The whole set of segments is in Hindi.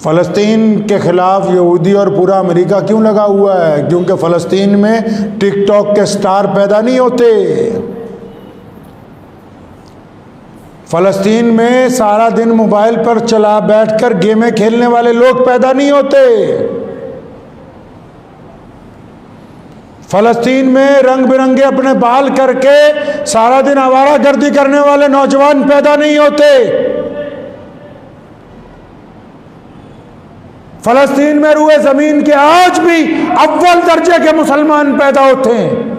फ़लस्तीन के ख़िलाफ़ यहूदी और पूरा अमेरिका क्यों लगा हुआ है? क्योंकि फ़लस्तीन में टिकटॉक के स्टार पैदा नहीं होते। फ़लस्तीन में सारा दिन मोबाइल पर चला बैठकर गेमें खेलने वाले लोग पैदा नहीं होते। फ़लस्तीन में रंग बिरंगे अपने बाल करके सारा दिन आवारागर्दी करने वाले नौजवान पैदा नहीं होते। फ़लस्तीन में रुए ज़मीन के आज भी अव्वल दर्जे के मुसलमान पैदा होते हैं,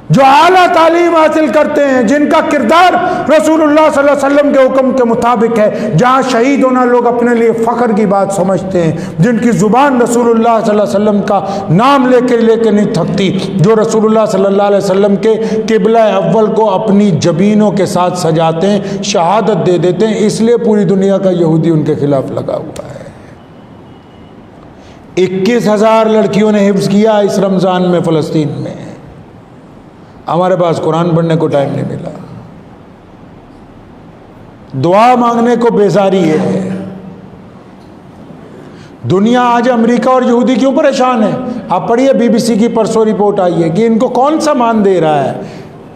जो आला तालीम हासिल करते हैं, जिनका किरदार रसूलुल्लाह सल्लल्लाहु अलैहि वसल्लम के हुक्म के मुताबिक है, जहाँ शहीद होना लोग अपने लिए फ़ख्र की बात समझते हैं, जिनकी ज़ुबान रसूलुल्लाह सल्लल्लाहु अलैहि वसल्लम का नाम लेके नहीं थकती, जो रसूलुल्लाह सल्लल्लाहु अलैहि वसल्लम के किबला अव्वल को अपनी जबीनों के साथ सजाते हैं, शहादत दे देते हैं। इसलिए पूरी दुनिया का यहूदी उनके खिलाफ लगा हुआ है। 21,000 लड़कियों ने हिफ्ज़ किया इस रमज़ान में फ़लस्तीन में। हमारे पास कुरान पढ़ने को टाइम नहीं मिला, दुआ मांगने को बेजारी है। दुनिया आज अमेरिका और यहूदी क्यों परेशान है? आप पढ़िए, बीबीसी की परसों रिपोर्ट आई है कि इनको कौन सामान दे रहा है।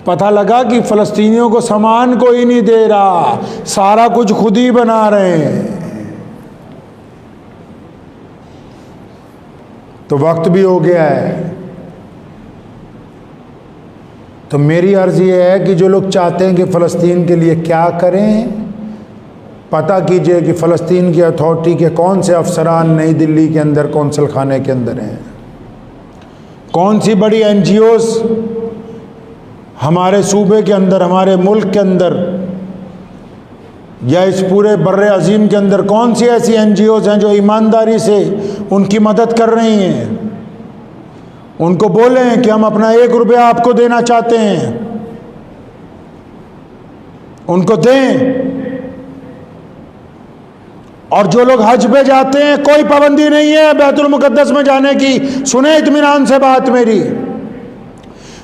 पता लगा कि फ़लस्तीनियों को सामान कोई नहीं दे रहा, सारा कुछ खुद ही बना रहे हैं। तो वक्त भी हो गया है। तो मेरी अर्ज़ ये है कि जो लोग चाहते हैं कि फ़लस्तीन के लिए क्या करें, पता कीजिए कि फ़लस्तीन की अथॉरिटी के कौन से अफसरान नई दिल्ली के अंदर कौंसल खाने के अंदर हैं, कौन सी बड़ी NGOs हमारे सूबे के अंदर, हमारे मुल्क के अंदर या इस पूरे बर्रे अजीम के अंदर कौन सी ऐसी NGOs हैं जो ईमानदारी से उनकी मदद कर रही हैं। उनको बोलें कि हम अपना 1 रुपया आपको देना चाहते हैं, उनको दें। और जो लोग हज पे जाते हैं, कोई पाबंदी नहीं है बैतुल मुकद्दस में जाने की। सुने इत्मीनान से बात मेरी,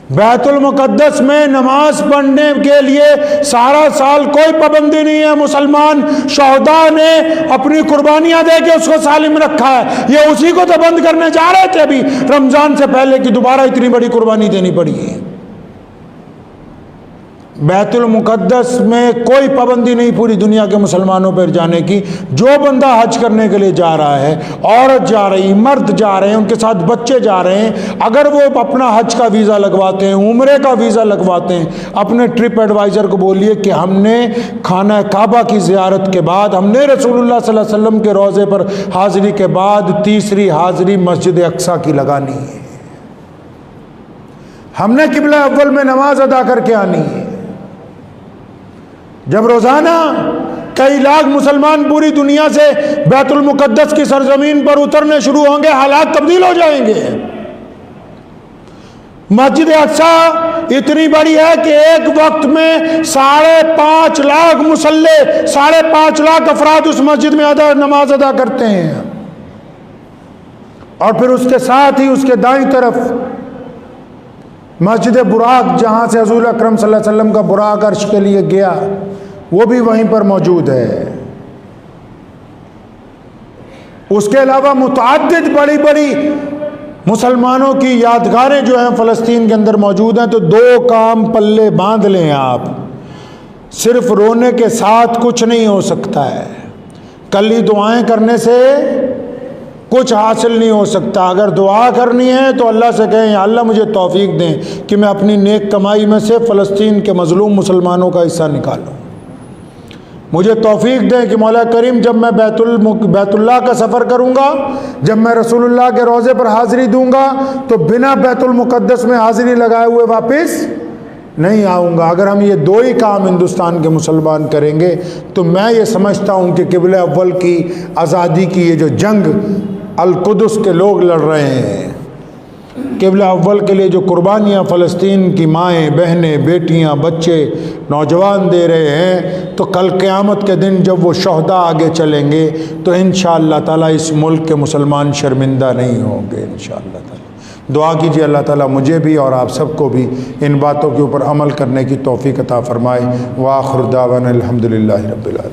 बैतुल मुकद्दस में नमाज पढ़ने के लिए सारा साल कोई पाबंदी नहीं है। मुसलमान शहदा ने अपनी कुर्बानियां दे के उसको सालिम रखा है। ये उसी को तो बंद करने जा रहे थे अभी रमजान से पहले कि दोबारा इतनी बड़ी कुर्बानी देनी पड़ी है। बैतुल मुकद्दस में कोई पाबंदी नहीं पूरी दुनिया के मुसलमानों पर जाने की। जो बंदा हज करने के लिए जा रहा है, औरत जा रही, मर्द जा रहे हैं, उनके साथ बच्चे जा रहे हैं, अगर वो अपना हज का वीज़ा लगवाते हैं, उम्रे का वीज़ा लगवाते हैं, अपने ट्रिप एडवाइज़र को बोलिए कि हमने खाना काबा की ज़ियारत के बाद, हमने रसूलुल्लाह सल्लल्लाहु अलैहि वसल्लम के रोज़े पर हाज़िरी के बाद तीसरी हाज़िरी मस्जिद अक्सा की लगानी है। हमने किबला अव्वल में नमाज अदा करके आनी है। जब रोज़ाना कई लाख मुसलमान पूरी दुनिया से बैतुल मुकद्दस की सरजमीन पर उतरने शुरू होंगे, हालात तब्दील हो जाएंगे। मस्जिद अक्सा इतनी बड़ी है कि एक वक्त में 5.5 लाख मुसल्ले, 5.5 लाख अफराद उस मस्जिद में नमाज अदा करते हैं। और फिर उसके साथ ही उसके दाईं तरफ मस्जिद बुराक, जहाँ से हज़ूर अकरम सल्लल्लाहु अलैहि वसल्लम का बुराक अर्श के लिए गया, वो भी वहीं पर मौजूद है। उसके अलावा मुतअद्दिद बड़ी बड़ी मुसलमानों की यादगारें जो हैं फ़लस्तीन के अंदर मौजूद हैं। तो 2 काम पल्ले बांध लें आप। सिर्फ रोने के साथ कुछ नहीं हो सकता है, कली दुआएं करने से कुछ हासिल नहीं हो सकता। अगर दुआ करनी है तो अल्लाह से कहें, या अल्लाह मुझे तौफीक दें कि मैं अपनी नेक कमाई में से फ़लस्तीन के मज़लूम मुसलमानों का हिस्सा निकालूं। मुझे तौफीक दें कि मौला करीम, जब मैं बैतुल्लाह का सफ़र करूंगा, जब मैं रसूलुल्लाह के रोज़े पर हाज़िरी दूंगा, तो बिना बैतुल मुक़द्दस में हाज़िरी लगाए हुए वापस नहीं आऊँगा। अगर हम ये 2 ही काम हिंदुस्तान के मुसलमान करेंगे तो मैं ये समझता हूँ कि किबला अव्वल की आज़ादी की ये जो जंग अल-कुदस के लोग लड़ रहे हैं, किबला अव्वल के लिए जो कुर्बानियाँ फ़लस्तीन की माएँ, बहनें, बेटियाँ, बच्चे, नौजवान दे रहे हैं, तो कल क़यामत के दिन जब वो शहदा आगे चलेंगे तो इंशाअल्लाह ताला इस मुल्क के मुसलमान शर्मिंदा नहीं होंगे इंशाअल्लाह ताला। दुआ कीजिए अल्लाह ताला मुझे भी और आप सबको भी इन बातों के ऊपर अमल करने की तौफ़ीक़ अता फ़रमाए। व आख़िर दावाना अल्हम्दुलिल्लाहि रब्बिल आलमीन।